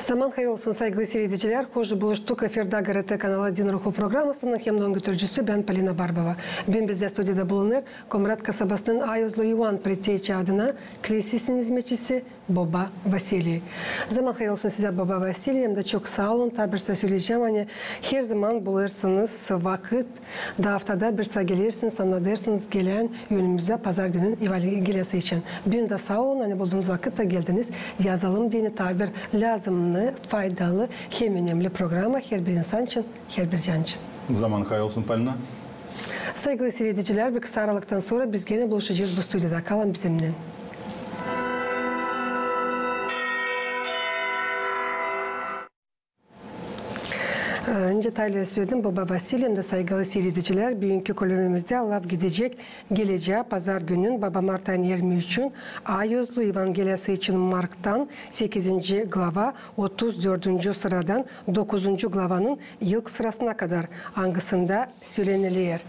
Zaman hayır olsun saygılı seyirciler. Hoş buluştuk. Efirde GRT kanalı Din Ruhu programısının hem götürücüsü ben Polina Barbova. Bugün bizde stüdyoda bulunur Komrat kasabasının Ayozlu Yuvan Preteyçi adına kilisesinin hizmetçisi Baba Vasili. Zaman hayır olsun size Baba Vasili. Hem de çok sağ olun. Tabi söyleyeceğim. Hani her zaman bulursanız vakit da haftada bir saat gelirsiniz, anlatırsınız gelen yönümüzde pazar günün evangeliyası için. Bugün de sağ olun. Hani bulduğunuz vakitte geldiniz. Yazalım dini tabir lazımlı, faydalı, hem önemli programa her bir insan için, her bir can için. Zaman hayır olsun Polina. Saygılı seyirciler, bir kısa aralıktan sonra biz gene buluşacağız bu stüdyoda. Kalın bizimle. Önce detayları söyledim. Baba Vasily'm de saygılı seyirciler. Bugünkü kolonimizde Allah gidecek geleceği pazar günün Baba Mart ayı 23'ün Ayozlu Evangeliyası için Mark'tan 8. glava 34. sıradan 9. glavanın ilk sırasına kadar hangisinde söylenilir.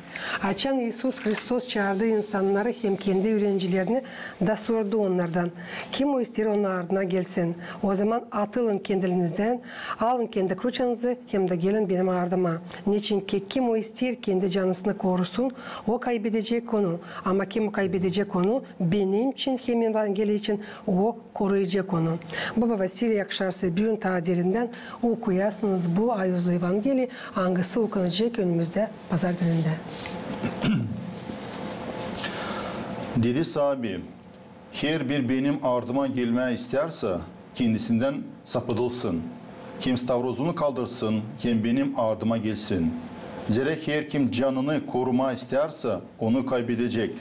Açan İisus Hristos çağırdı insanları hem kendi öğrencilerini de sordu onlardan. Kim o ister onun ardına gelsin. O zaman atılın kendinizden, alın kendi kruçanızı hem de gelin benim ardıma. Niçin ki kim o ister kendi canısını korusun, o kaybedecek onu. Ama kim o kaybedecek onu, benim için hem evangeli için o koruyacak onu. Baba Vasili yakışarsa büyün tadirinden okuyasınız bu Ayozlu Evangeli hangisi okunacak önümüzde pazar gününde. Dedi sahibi, her bir benim ardıma gelmeye isterse kendisinden sapıdılsın. Kim stavrozunu kaldırsın, hem benim ardıma gelsin. Zira her kim canını koruma isterse onu kaybedecek.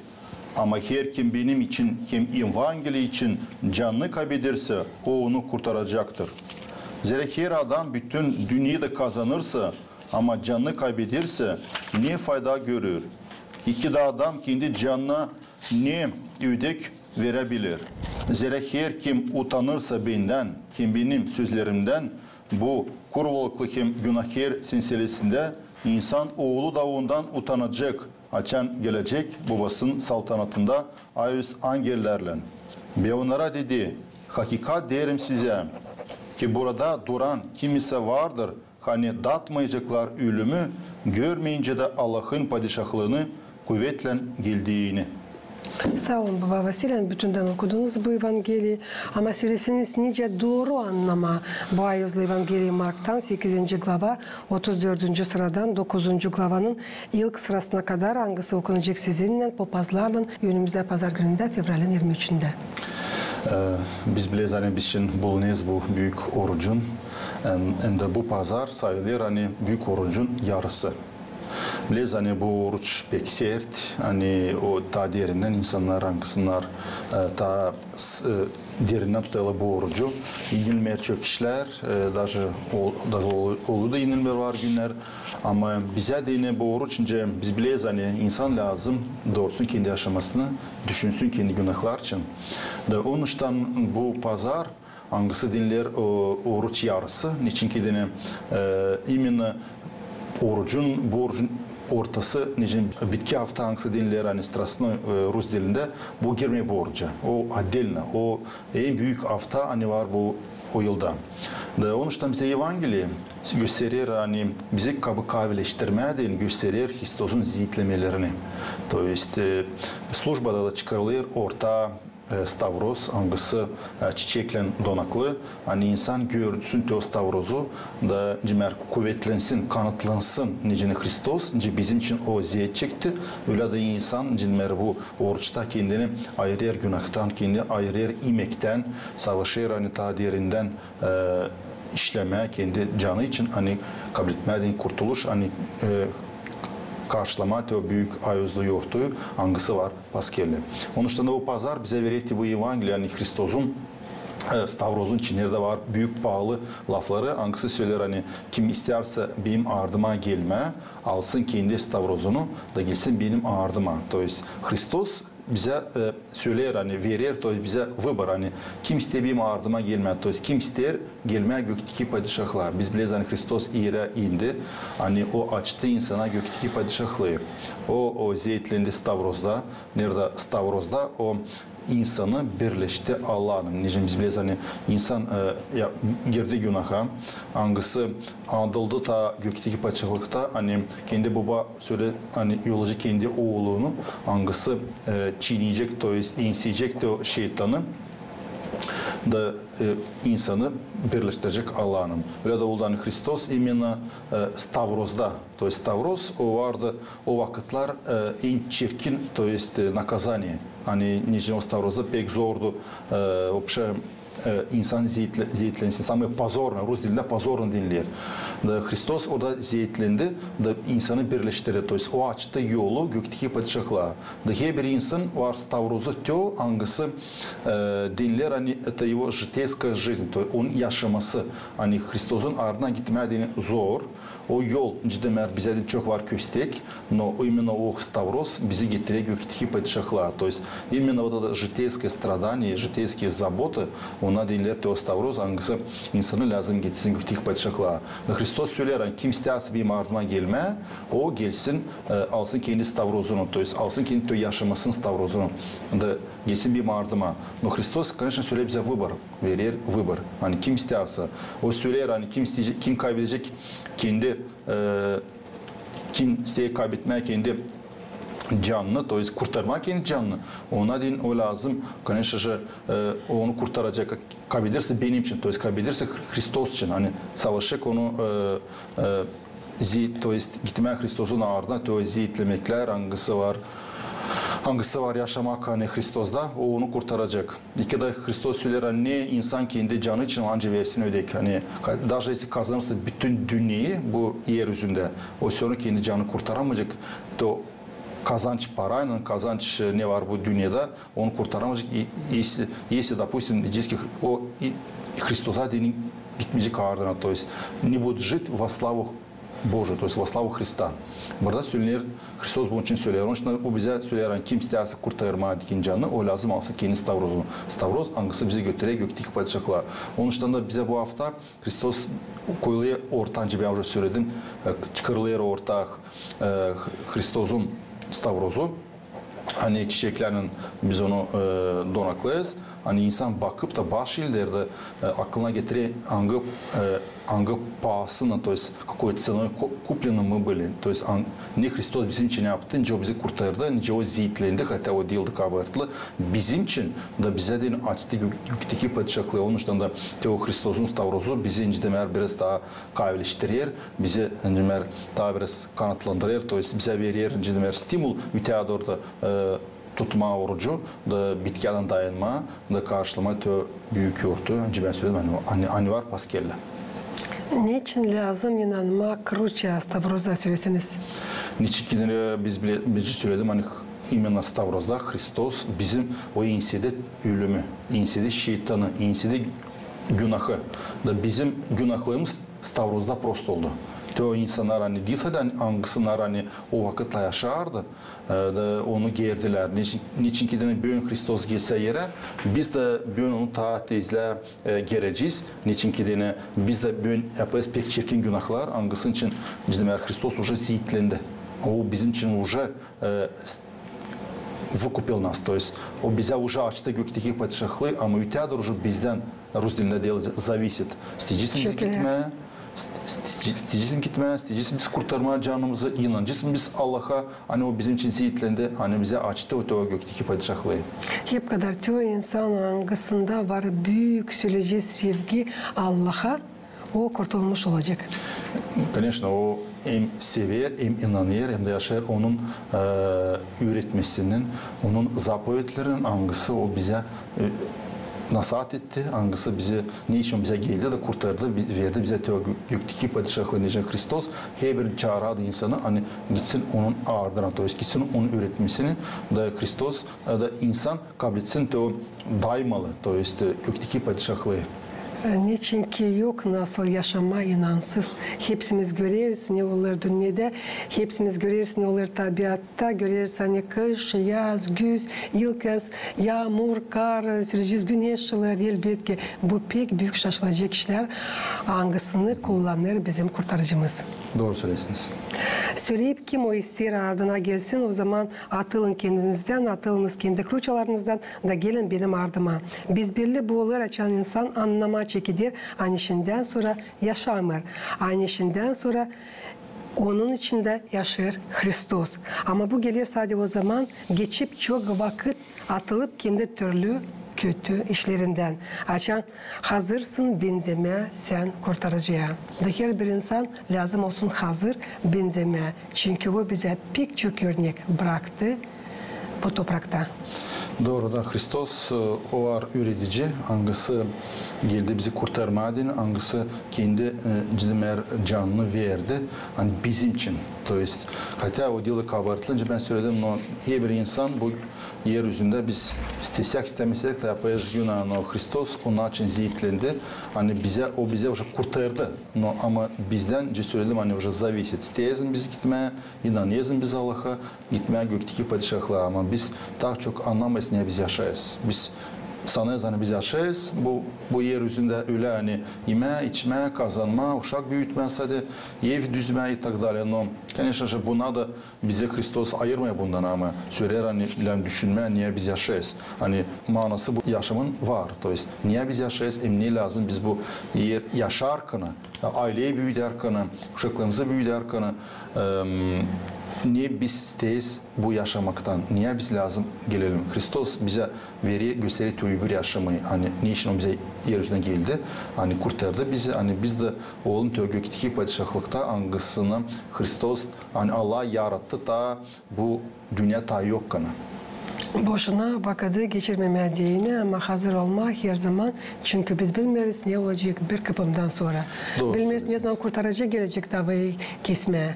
Ama her kim benim için hem evangeli için canını kaybederse o onu kurtaracaktır. Zira her adam bütün dünyayı da kazanırsa ama canını kaybederse ne fayda görür? İki de adam kendi canına ne ödek verebilir? Zira her kim utanırsa benden, hem benim sözlerimden, bu kurvalıklı hem günahkar silsilesinde insan oğlu da ondan utanacak. Açan gelecek babasının saltanatında ayız angellerle. Ve onlara dedi, hakikat derim size ki burada duran kimisi vardır, hani datmayacaklar ölümü, görmeyince de Allah'ın padişahlığını kuvvetle geldiğini. Sağ olun Baba Vasily, bütünden okudunuz bu Evangeliyi ama söylesiniz nice doğru anlama bu Ayozlu Evangeliyi Mark'tan 8. glava 34. sıradan 9. glavanın ilk sırasına kadar hangisi okunacak sizinle papazlarla önümüzde pazar gününde fevralin 23'ünde. Biz biliriz hani biz için bulunuyuz bu büyük orucun hem de bu pazar sayılır hani büyük orucun yarısı. Biliriz hani bu oruç pek sert, hani o ta derinden insanlar hangisler ta derinden tutuyorlar bu orucu. Yenilmeyen çok kişiler, даже olu da yenilmeler var günler. Ama bize de yine bu oruç önce biz biliriz hani insan lazım doğrusu kendi yaşamasını düşünsün kendi günahlar için. Onun için bu pazar hangisi dinler oruç yarısı. Niçin ki yine именно bu orucun ortası, bitki hafta hangisi dinler, hani strasno Rus dilinde bu girme bu oruca. O addelna, o en büyük hafta hani var bu o yılda. Onun için bize Evangeli gösterir, hani bizi kavileştirmeden gösterir Hrisos'un ziyitlemelerini. То есть службада da çıkarılır orta Stavroz, hangisi çiçekle donaklı. Hani insan görsün o Stavroz'u da kuvvetlensin, kanıtlansın nicene Hristos, bizim için o ziyet çekti. Öyle de insan bu oruçta kendini ayırır günahtan, kendini ayırır imekten, savaşır hani ta derinden işleme kendi canı için hani kabul etmeden kurtuluş hani karşılama o büyük ayozlu yoğurtuyu hangisi var paskelli. Onun için de o pazar bize veretti bu Evangeli yani Hristos'un Stavroz'un içinde de var büyük pahalı lafları hangisi söyler hani kim isterse benim ardıma gelme alsın kendi Stavroz'unu da gelsin benim ardıma. То есть Hristos bize söyler hani verir bize vыбор hani kim ister benim ardıma gelme kim ister gelmeye gökteki padişahlar biz biliriz hani Hristos yere indi hani o açtı insana gökteki padişahlığı o zeytlendi Stavroz'da nerede Stavroz'da o insanı birleşti Allah'ın. Necim biz biliyoruz hani insan girdi günaha, hangisi adıldı ta gökteki padişahlıkta hani kendi baba söyle hani yolcu kendi oğlunu hangisi çiğneyecek, to jest inseyecek de o şeytanı da insanı birleştirecek Allah'ın. Öyle de oldu Hristos imенно Stavros'da. То есть Stavros o vardı o vakitler en çirkin to есть наказание. Hani niçin o Stavros'da pek zordu. Вообще insan zeytlensin. Самое позорно, Rus dilinde позорно denilir. Hristos orada zeytlendi, da insanı birleştirdi. То есть o açtı yolu gökteki padişahlığa. Her bir insan var Stavros'u teo, hangisi denilir, hani это его житейская жизнь, то есть onun yaşaması. Hani Hristos'un ardından gitmediğini zor. O yol cidden bize de çok var köstek, но именно o Stavros bizi getiriyor gökteki padişahlığa. То есть именно вот это житейское страдание, житейские заботы, ona denilir o Stavros, hangisi insanı lazım getirsin gökteki padişahlığa. Hristos söyler, kim isterse benim ardıma gelme, o gelsin, alsın kendi Stavros'unu, то есть alsın kendi yaşamasın Stavros'unu, da gelsin benim ardıma. Но Hristos, конечно, söyler bize выбор, verir выбор. Hani kim isterse, o söyler, hani kim isteyecek, kim kaybedecek kendi kim isteyip kaybetmeye kendi canını, to есть kurtarmak kendi canını. Ona din o lazım. Конечно же onu kurtaracak. Kaybederse benim için, to есть kaybederse Hristos için. Hani savaşacak onu to есть gitmeye Hristos'un ardına, to есть zeytlemekler hangisi var yaşamak hani Hristos'da, o onu kurtaracak. İki de Hristos söyler, ne insan kendi canı için anca versin ödek. Hani даже если kazanırsa bütün dünyayı bu yeryüzünde, o sonra kendi canı kurtaramayacak. To kazanç parayla, kazanç ne var bu dünyada, onu kurtaramayacak. Если, допустим, o Hristos'a gitmeyecek ardına, то есть не будет жить во славу Божию, то есть во славу Христа. Burada söylenir, Hristos bunun için söyler. Onun için o bize söyler, kim isterse kurtarma dikin canını, o lazım alsın kendi Stavros'unu. Stavros hangisi bizi götürür gökteki padişahlığa. Onun için de bize bu hafta Hristos koyuluyor ortancı, ben önce söyledim, çıkarılıyor ortak Hristos'un Stavros'u. Hani çiçeklerin biz onu donaklayız. Hani insan bakıp da bazı şeylerde aklına getirir hangi pahasına, то есть какой ценой куплены мы были. То есть ne Hristos bizim için yaptı, ne o bizi kurtardı, ne o zeytlendi, hatta o değildi kabartılı. Bizim için de bize de açtı gökteki padişahlığı. Onun için de o Hristos'un Stavros'u bizi inceden biraz daha kayıleştirir, bizi inceden daha biraz kanatlandırır, то есть bize verir inceden stimul, öteye doğru da tutma orucu, da bitkiden dayanma, da karşılama tö büyük yortu. Önce ben söyledim, hani var paskelle. Niçin lazım inanmak Ruçya Stavros'da söyleseniz? Niçin biz söyledim, hani именно Stavros'da Hristos bizim o insede ölümü, insede şeytanı, insede günahı, da bizim günahlarımız Stavros'da prost oldu. O insanlar hani değilse de hangisler hani o vakitle yaşardı, da onu gerdiler. Niçin ki de bugün Hristos gelse yere, biz de bugün onu ta tezle gereceğiz. Niçin ki de biz de bugün yaparız pek çirkin günahlar, hangisinin için Hristos уже zeytlendi. O bizim için уже выкупил нас. То есть o bize уже açtı gökteki padişahlığı, ama öteye doğru bizden, Rus dilinde değil, зависит. Stecizimiz gitmeye, stecizm biz kurtarmaya canımızı, inancısın biz Allah'a, hani o bizim için zeytlendi, hani bize açtı o gökteki padişahlığı. Hep kadar çoğu insan hangisinde var büyük süreci sevgi Allah'a, o kurtulmuş olacak. Конечно, o hem sever, hem inanıyor, hem de yaşar onun üretmesinin, onun zapoetlerinin hangisi o bize nasihat etti, hangisi bize niçin bize geldi de kurtardı, verdi bize gökteki padişahlığı nice Hristos. Her bir çağırdı insanı, hani gitsin onun ardına, to есть gitsin onun üretmesini da Hristos da insan kabul etsin, to daymalı, to есть gökteki padişahlığı. Niçin ki yok nasıl yaşama inansız. Hepsimiz görürüz ne olur dünyada, hepsimiz görürüz ne olur tabiatta, görürüz hani kış, yaz, güz, yılkız, yağmur, kar, süreceğiz güneşler elbette. Bu pek büyük şaşılacak işler. Hangisini kullanır bizim kurtarıcımız? Doğru söylesiniz. Söyleyip kim o ister ardına gelsin o zaman atılın kendinizden, atılınız kendi kruçalarınızdan da gelin benim ardıma. Biz birli bu olur açan insan anlama çekilir. Anişinden sonra yaşamır. Anişinden sonra onun içinde yaşar Hristos. Ama bu gelir sadece o zaman geçip çok vakit atılıp kendi türlü kötü işlerinden. Açan hazırsın benzeme sen kurtarıcıya. Her bir insan lazım olsun hazır benzeme. Çünkü o bize pek çok örnek bıraktı bu toprakta. Doğru da Hristos o var üretici, hangisi geldi bizi kurtarmadı, hangisi kendi cidimer canını verdi, hani bizim için. Hatta o dili kabartılınca ben söyledim, her bir insan bu yeryüzünde biz istesek istemesek de yapayız günahını. Hristos onun için ziyetlendi. Hani o bize уже kurtardı. Ama bizden söyledim hani уже зависит. İsteyesin biz gitmeye, inanıyorsun biz Allah'a, gitmeye gökteki padişahlığa. Ama biz daha çok anlamayız niye biz yaşayız. Biz sanıyoruz hani biz yaşayız. Bu yeryüzünde öyle hani yeme, içme, kazanma, uşak büyütme, sadece ev düzme и так далее. Но, конечно же, buna da bize Hristos ayırmıyor bundan ama söyler hani düşünme niye biz yaşayız. Hani manası bu yaşamın var. Niye biz yaşayız? Ne lazım? Biz bu yaşarken, aileyi büyüderken, uşaklarımızı büyüderken niye biz isteyiz bu yaşamaktan? Niye biz lazım gelelim? Hristos bize gösteri öbür yaşamayı. Hani niçin o bize yeryüzüne geldi? Hani kurtardı bizi. Hani biz de oğlum gökteki padişahlıkta hangisini Hristos hani Allah yarattı da bu dünya ta yok kana. Boşuna vakadı geçirmemeye değini ama hazır olma her zaman. Çünkü biz bilmiyoruz ne olacak bir kapımdan sonra. Doğru. Bilmiyoruz ne zaman kurtarıcı gelecek davayı kesmeye.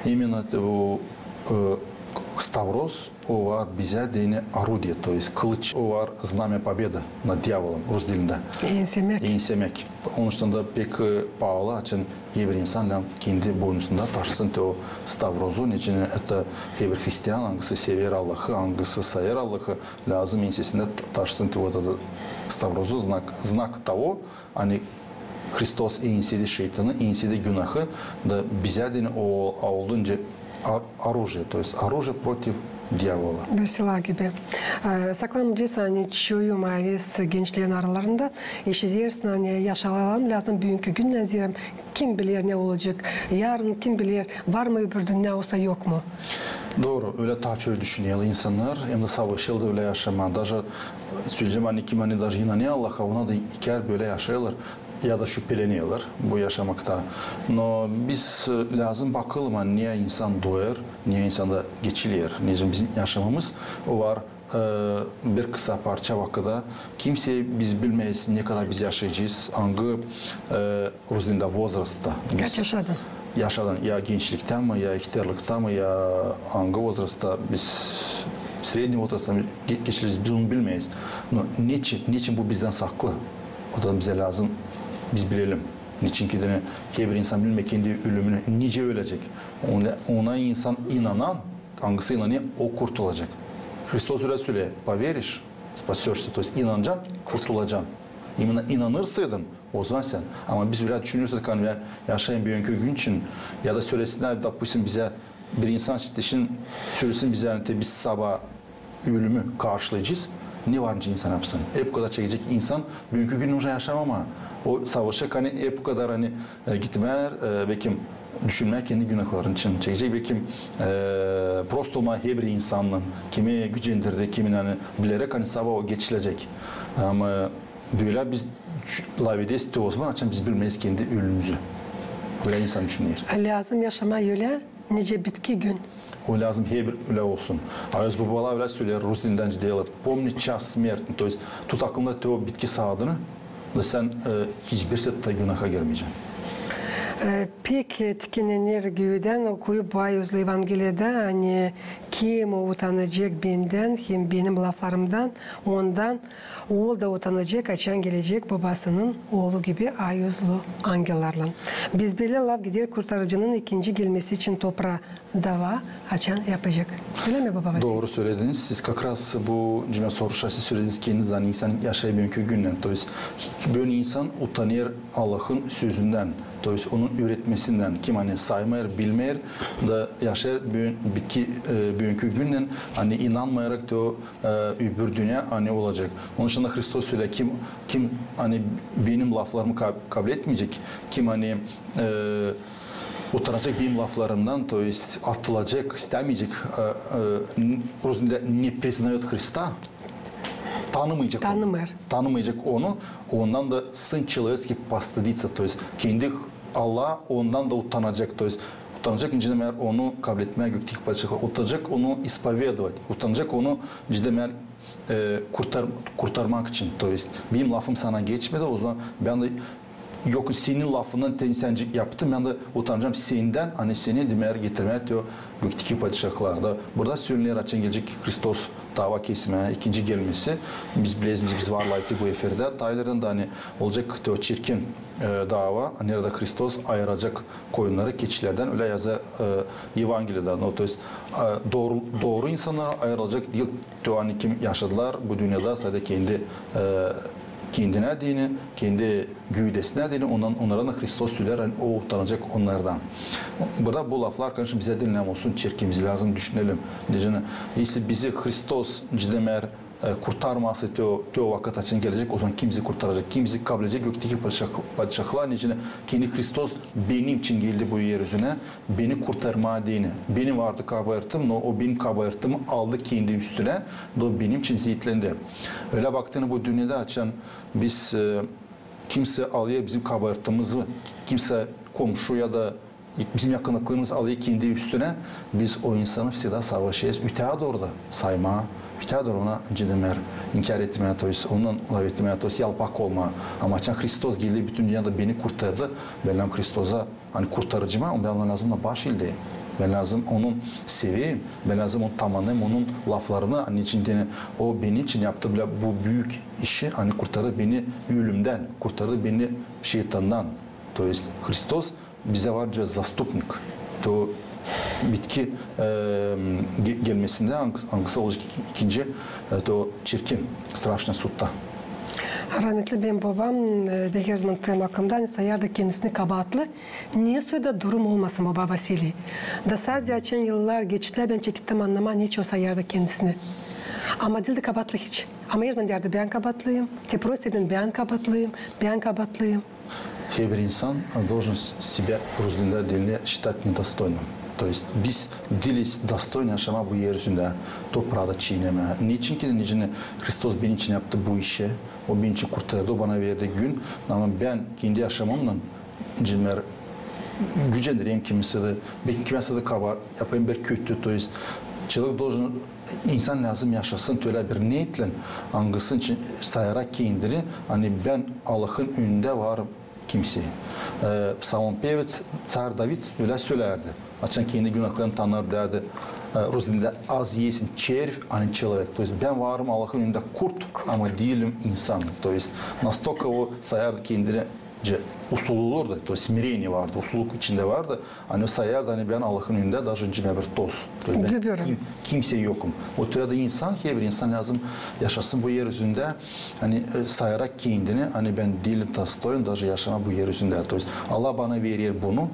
Именно bu Stavros o var bize dini орудие, то есть kılıç o var знамя победы nад дьяволом Rus dilinde. Ensemek. Onun için de pek pahalı için her bir insan kendi boynuzunda taşısın o Stavros'u. Için her bir Hristiyan hangisi sever Allah'ı, hangisi sayar Allah'ı lazım ensesinde taşısın o da Stavros'u znak того, hani Hristos ensedi şeytanı, ensedi günahı da bize de olduğunca оружие, то есть оружие против diyavola. Bir silah gibi. Saklamcıysa hani çoğu maalesef gençlerin aralarında işidirsin hani yaşalalım lazım bugünkü günden zirem kim bilir ne olacak yarın kim bilir var mı öbür dünya olsa yok mu? Doğru öyle daha çok düşünüyor insanlar hem de savaşıyor da öyle yaşama. Даже söyleyeceğim hani kim hani даже inanıyor Allah'a ona da iker böyle yaşıyorlar. Ya da şüpheleniyorlar bu yaşamakta. No, biz lazım bakalım hani niye insan doğar, niye insan da geçiliyor. Niye bizim yaşamımız o var bir kısa parça vakıda. Kimse biz bilmeyiz ne kadar biz yaşayacağız. Hangi Ruslinde возрастта. Kaç yaşadın? Yaşadın ya gençlikten mi ya ihtiyarlıktan mı ya hangi возрастта biz srednji возрастта geçireceğiz biz onu bilmeyiz. No, niçin bu bizden saklı? O da bize lazım. Biz bilelim. Niçin ki de her bir insan bilmek kendi ölümünü nice ölecek. Ona insan inanan, hangisi inanıyor o kurtulacak. Hristos öyle söylüyor. Поверишь, спасешься. То есть inanacaksın, kurtulacaksın. İnanırsaydın o zaman sen. Ama biz biraz düşünürsek hani ben yaşayan bir önkü gün için ya da söylesinler допустим bize bir insan için söylesin bize yani biz sabah ölümü karşılayacağız. Ne var ki insan yapsın? Hep bu kadar çekecek insan bugünkü gün уже yaşamama. O savaşacak hani hep bu kadar hani gitmeler belki düşünmek kendi günahların için çekecek belki prost olma her bir insanın kimi gücendirdi kimin hani bilerek hani sabah o geçilecek. Ama böyle biz lavides de o zaman açan biz bilmeyiz kendi ölümümüzü. Böyle insan düşünüyor. Lazım yaşama öyle nice bitki gün. O lazım her bir öyle olsun. Ayaz babalar öyle söyler Rus dilinden diyorlar. Помни час смерти. То есть tut aklında o bitki sağdığını da sen hiçbir sette günaha girmeyeceksin. Pek tükenenler güden okuyup bu ayızlı Evangeliyada hani kim utanacak benden hem benim laflarımdan ondan oğul da utanacak açan gelecek babasının oğlu gibi ayızlı angellerle. Biz böyle laf gider kurtarıcının ikinci gelmesi için toprağa dava açan yapacak. Öyle mi baba? Doğru söylediniz. Siz kakras bu cümle soruşası söylediniz kendinizden insan yaşayabilen günden. Böyle insan utanır Allah'ın sözünden. Onun üretmesinden kim hani saymayır, bilmeyer da yaşar bugünkü günden hani inanmayarak da öbür dünya hani olacak. Onun için de Hristos söyle kim hani benim laflarımı kabul etmeyecek, kim hani utanacak benim laflarımdan, atılacak, istemeyecek, Rus'unda ne признает Христа, tanımayacak onu, ondan da сын человеческий постыдится, kendi Allah ondan da utanacak, utanacak cidden meğer onu kabul etmeye gökteki padişahlar, utanacak onu isповедовать, utanacak onu cidden meğer kurtarmak için, benim lafım sana geçmedi, o zaman ben de yok senin lafından sen yaptın, ben de utanacağım senden, hani seni demeğer getirmeye diyor gökteki padişahlarda. Burada söylenir açın gelecek Hristos dava kesmeye, ikinci gelmesi. Biz bilezince biz varlayıptık bu eferde. Taylardan da hani olacak diyor çirkin dava. Nerede Hristos ayıracak koyunları keçilerden, öyle yazı Evangeliya'dan. Doğru insanlara ayrılacak değil. Diyor hani kim yaşadılar bu dünyada sadece kendine dini, kendi güydesine dini, onlara da Hristos söyler, yani o utanacak onlardan. Burada bu laflar karşı bize dinlem olsun, çirkimiz lazım düşünelim. Если bizi Hristos cidden kurtarması o vakit için gelecek, o zaman kim bizi kurtaracak, kim bizi kabul edecek, gökteki padişahlar içine kendi Hristos benim için geldi bu yeryüzüne, beni kurtarma dini. Benim vardı kabartım, o benim kabartımı aldı kendi üstüne, o benim için zeytlendi. Öyle baktığını bu dünyada açan biz kimse alıyor bizim kabartımızı, kimse komşu ya da bizim yakınlıklarımız alıyor kendi üstüne, biz o insanı всегда savaşıyoruz. Üteye doğru da sayma, üteye doğru ona cidden inkar etmeye, onun laf etmeye, yalpak olma. Ama açan Hristos geldi bütün dünyada beni kurtardı. Ben Hristos'a hani kurtarıcıma, ben lazım da baş ildeyim. Ben lazım onun seveyim, ben lazım onu tamamlayayım, onun laflarını hani içinde o benim için yaptı bile bu büyük işi hani kurtardı beni ölümden, kurtardı beni şeytandan. Hristos bize var ve zastupnik. Bitki gelmesinde hangisi olacak ikinci çirkin, straşna sutta. Rahmetli benim babam her zaman tırnakımdan sayardı kendisini kabahatlı. Niye söyledi durum olmasın baba Vasili? Da sadece açan yıllar geçti ben çekittim anlama hiç o sayardı kendisini. Ama dilde kabahatlı hiç. Ama her zaman derdi ben kabahatlıyım. Te просто dedin ben kabahatlıyım. Her insan должен себя Rus'unda dilini считать недостойным. Biz diliz достойно yaşama bu yeryüzünde, toprağı çiğneme. Niçin ki Hristos benim için yaptı bu işi, o benim için kurtardı, o bana verdiği gün. Ama ben kendi yaşamımla gücendireyim kimse de, kimse de kabar, yapayım bir kötü. Человек должен, insan lazım yaşasın öyle bir niyetle, hangisi için sayarak kendini, hani ben Allah'ın önünde varım kimseye. Psalmpevец Tsar David öyle söylerdi. Açan kendi günahlarını tanır derdi. Rus dilinde az yesin, червь, а не человек. Ben varım Allah'ın önünde kurt ama değilim insan. Настолько o sayardı kendine usulü olurdu. Смирение vardı, usulluk içinde vardı. Hani sayardı hani ben Allah'ın önünde daha önce bir toz. Ben kimse yokum. O türde insan, her bir insan lazım yaşasın bu yeryüzünde. Hani sayarak kendini hani ben değilim dostoyun daha yaşama bu yeryüzünde. Allah bana verir bunu.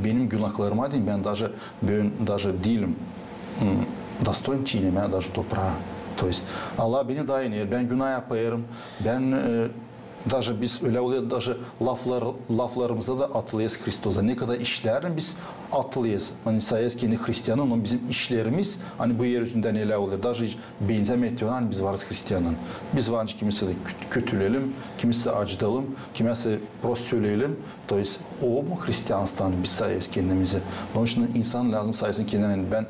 Benim günahlarıma değil ben daha değilim dostoyun çiğnemeye daha toprağa. Allah beni dayanır. Ben günah yaparım. Ben даже biz öyle oluyor, даже laflarımızda da atılıyız Hristos'a. Ne kadar işlerin biz atılıyız. Hani sayız kendi Hristiyanın, ama bizim işlerimiz hani bu yeryüzünde neler oluyor. Даже benzemetiyor, hani biz varız Hristiyanın. Biz varız kimisi de kötüleyelim, kimisi acıdalım, kimisi prost söyleyelim. O mu Hristiyanistan, biz sayız kendimizi. Onun için insan lazım sayısın kendine. Ben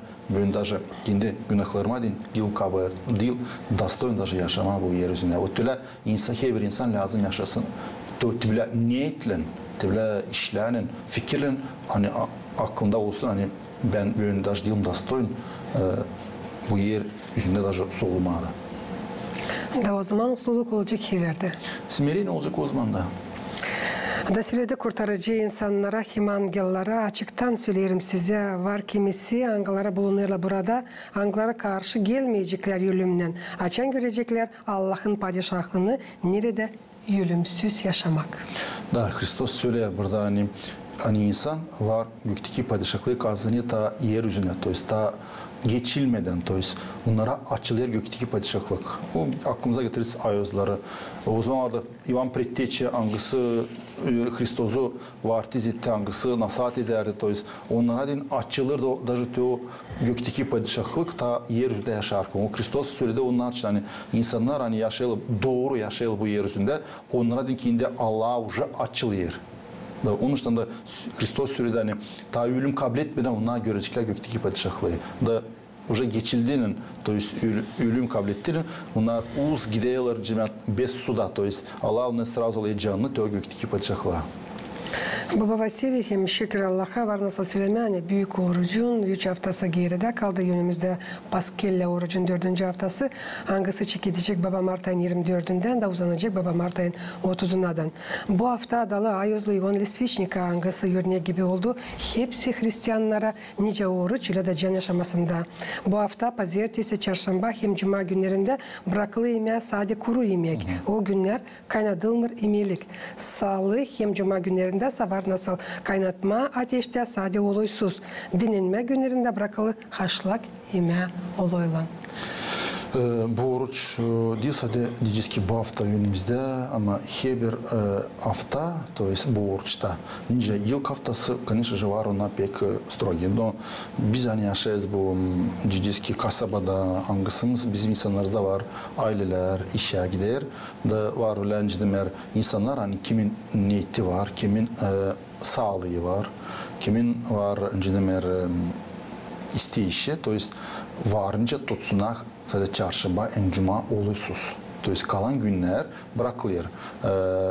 даже kendi günahlarıma değil, dostoyun даже yaşama bu yeryüzünde. O türlü insan, her bir insan lazım yaşasın. Niyetle tebile işlerinin, fikirlerin hani aklında olsun hani ben böyle даже değilim dostoyn bu yer yüzünde даже solmadı. Da o zaman mutluluk olacak yerlerde. Смирение olacak o zaman da. Da sürede kurtarıcı insanlara, hem angellara açıktan söylerim size. Var kimisi angelara bulunurlar burada. Angelara karşı gelmeyecekler ölümden. Açan görecekler Allah'ın padişahlığını nerede ölümsüz yaşamak. Da Hristos söylüyor burada hani insan var gökteki padişahlığı kazanıyor ta yeryüzüne, ta geçilmeden, bunlara açılır gökteki padişahlık. O aklımıza getiririz ayozları. O zamanlarda Ivan Pretteçi hangisi Hristos'u vartiz etti, hangisi nasihat ederdi. Onlara din açılır da даже o gökteki padişahlık ta yeryüzünde yaşar. O Hristos söyledi onlar için hani insanlar hani yaşayalım, doğru yaşayalım bu yeryüzünde. Onlara din ki Allah'a уже açılır. Onun için de Hristos söyledi hani ta ölüm kabul etmeden onlar görecekler gökteki padişahlığı. Da уже geçildiğinin, ölüm kabul ettiğinin onlar uz gidiyorlar bez suda, Allah onları sразу alıyor canını gökteki padişahlığa. Baba Vasiliy hem şükür Allah'a var nasıl söylemeni büyük orucun 3 haftası geride kaldı. Önümüzde Paskelle orucun 4. haftası. Hangisi çekilecek Baba Mart ayın 24'ünden de uzanacak Baba Mart ayın 30'undan. Bu hafta adalı Ayozlu Ivan Lisviçnika hangisi örnek gibi oldu. Hepsi Hristiyanlara nice oruç ile de can yaşamasında. Bu hafta pazartesi, çarşamba hem cuma günlerinde bırakılı yemeğe sade kuru yemek. O günler kaynatılmır yemelik. Salı hem cuma günlerinde var nasıl kaynatma ateşte sade oluysuz. Dinlenme günlerinde bırakılı haşlak yemeği oluyorlar. Bu oruç değil sadece diyeceğiz ki bu hafta önümüzde ama her bir hafta bu oruçta. Nice yıl haftası конечно же var ona pek strogi. Но biz hani yaşayız bu diyeceğiz ki kasabada hangisimiz bizim insanlarda var aileler işe gider da var öyle insanlar hani kimin niyeti var kimin sağlığı var kimin var isteyişi varınca tutsunak sadece çarşamba cuma oluysuz. Kalan günler bırakılır.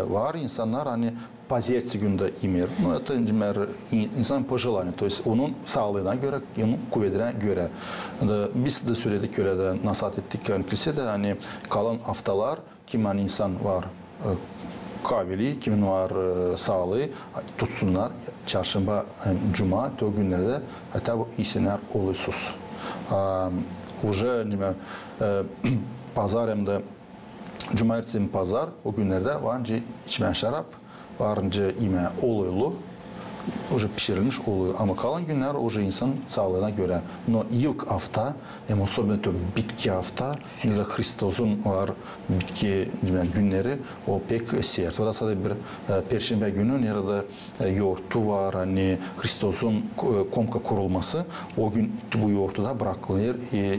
Var insanlar hani pazartesi günde yemer. İnsan pожелание. Onun sağlığına göre, onun kuvvetine göre. Biz de söyledik öyle de nasihat ettik kilisede hani kalan haftalar kim hani insan var kaveli, kimin var sağlığı tutsunlar. Çarşamba, cuma, o günlerde hatta bu isimler oluysuz. Уже pazar hem de cumartesi pazar o günlerde varınca içme şarap, varınca yeme oluylu, уже pişirilmiş oluyor. Ama kalan günler уже insan sağlığına göre. No ilk hafta, особенно bitki hafta, ya da Hristos'un var bitki günleri o pek sert. O da sadece bir Perşembe günü ya da yoğurtu var hani Hristos'un komka kurulması o gün bu yoğurtu da bırakılır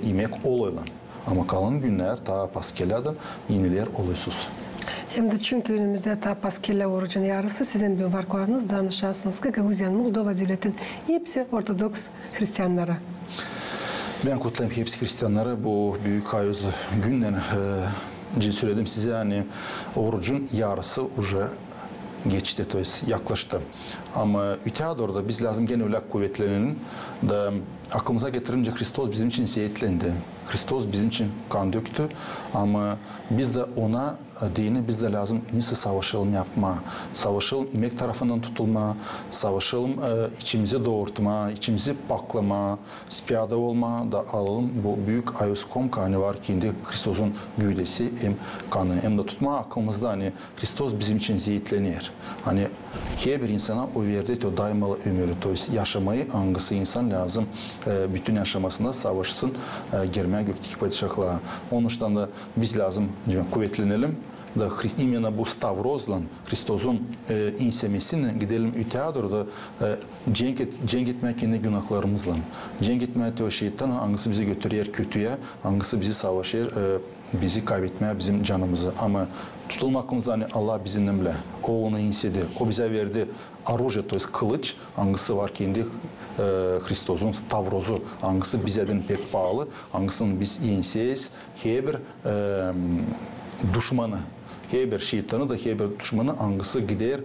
yemek oluyor. Ama kalan günler ta Paskelya'da yeniler oluysuz. Hem de çünkü önümüzde ta Paskelle orucun yarısı sizin bir varlıklarınız danışarsınız ki Gaguzyan Moldova devletin hepsi Ortodoks Hristiyanlara. Ben kutlayayım hepsi Hristiyanlara bu büyük ayozlu günden söyledim size hani orucun yarısı уже geçti, yaklaştı. Ama öte doğru biz lazım gene öyle kuvvetlenelim da aklımıza getirince Hristos bizim için zeytlendi. Hristos bizim için kan döktü ama biz de ona dini biz de lazım nasıl savaşalım yapma, savaşalım imek tarafından tutulma, savaşalım içimizi doğurtma, içimizi paklama, spiyada olma da alalım bu büyük ayos komka hani var kendi Hristos'un güdesi hem kanı hem de tutma aklımızda hani Hristos bizim için zeytlenir. Hani her bir insana o verdiği o daimalı ömürü, yaşamayı hangisi insan lazım bütün yaşamasında savaşsın girmeye gökteki padişahlığa. Onun için de biz lazım kuvvetlenelim da imенно bu Stavroz'la Hristos'un insemesini gidelim öteye doğru da cenk etmek kendi günahlarımızla. Cenk etmek o şeytan hangisi bizi götürüyor kötüye, hangisi bizi savaşır, bizi kaybetmeye bizim canımızı. Ama tutulmakımızda hani Allah bizimle bile. O onu insedi. O bize verdi оружие, kılıç. Hangisi var kendi Hristos'un Stavroz'u. Hangisi bizden pek pahalı. Hangisini biz yenseyiz. Her bir düşmanı. Her bir şeytanı da her bir düşmanı hangisi gider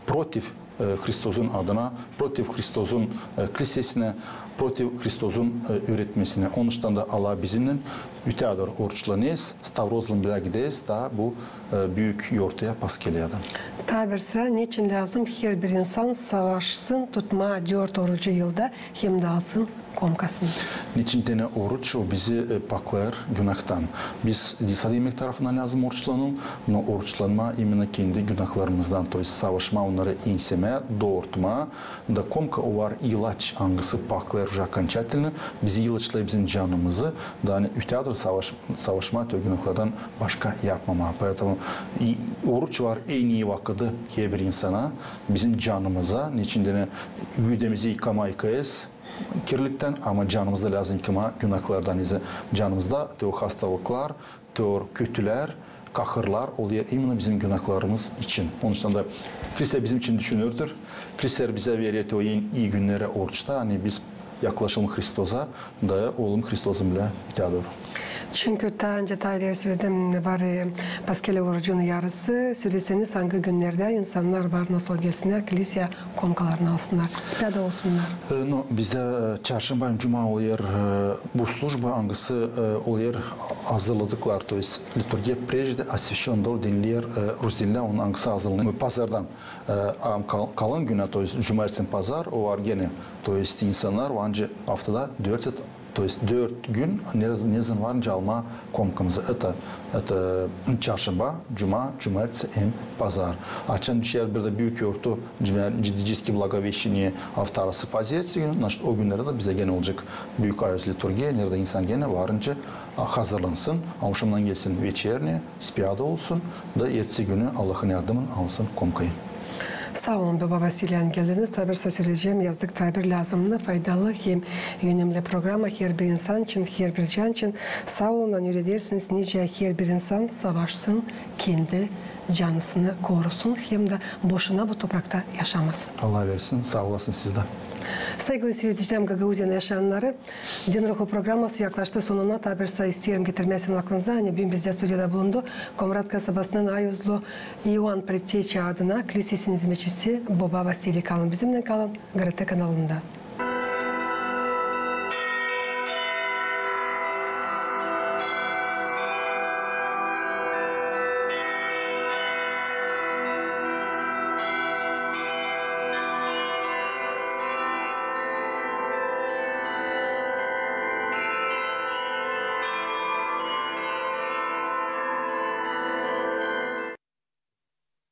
против Христос'un adına, против Христос'un kilisesine, против Христос'un öğretmesine. Onun için de Allah bizimle üteadır oruçlanıyız, Stavroz'un bile gideyiz, daha bu büyük yortaya pas geliyordu. Tabi bir sıra niçin lazım her bir insan savaşsın, tutma 4 orucu yılda hem de alsın komkasını. Niçin tane oruç o bizi paklar günahtan. Biz disa yemek tarafından lazım oruçlanalım, ama oruçlanma imенно kendi günahlarımızdan, to есть savaşma, onları inseme, doğurtma. Da komka o var ilaç angısı paklar уже окончательно. Bizi ilaçlayıp bizim canımızı, da hani üteadır savaşma tö günahlardan başka yapmama. Поэтому oruç var en iyi vakıdı her bir insana, bizim canımıza, niçin tane yüdemizi yıkamayız, kirlilikten ama canımızda lazım yıkama günahlardan ise canımızda o hastalıklar, o kötüler, kahırlar oluyor imенно bizim günahlarımız için. Onun için de kilise bizim için düşünürdür. Kilise bize veriyor o iyi günlere oruçta. Hani biz yaklaşalım Hristos'a da oğlum Hristos'un bile müteadır. Çünkü daha önce Tayler söyledim var Paskele orucunun yarısı. Söyleseniz hangi günlerde insanlar var nasıl gelsinler kilise komkalarını alsınlar. Spiyada olsunlar. No, bizde çarşamba, cuma oluyor bu служба hangisi oluyor hazırladıklar. То есть liturgiya прежде освященный deniliyor Rus'ta onun hangisi hazırlanıyor. Pazardan kalan güne то есть cumartesi pazar o var gene. То есть insanlar o anca haftada 4 gün ne zaman varınca alma komkamızı. Это çarşamba, cuma, cumartesi, pazar. Açan düşer bir de büyük yortu ciddici благовещение hafta arası pazartesi günü. O günlerde de bize gene olacak büyük ayaz liturgiya. Nerede insan gene varınca hazırlansın. Akşamdan gelsin вечерне, spiyada olsun da ertesi günü Allah'ın yardımını alsın komkayı. Sağ olun Baba Vasilyan geldiniz. Tabir söyleyeceğim yazdık tabir lazımlı, faydalı hem önemli programa her bir insan için, her bir can için. Sağ olun, öyle dersiniz nice her bir insan savaşsın, kendi canısını korusun hem de boşuna bu toprakta yaşamasın. Allah versin, sağ olasın sizden. Saygılı seyircilerim, Gagauzyan yaşayanları, Din Ruhu programması yaklaştı sonuna. Tabirsa isterim getirmesin aklınıza. Hani bugün bizde stüdyoda bulundu. Komrat kasabasının Ayuzlu Ioan Предтеча adına kilisesinin hizmetçisi Baba Vasili kalın. Bizimle kalın. GRT kanalında.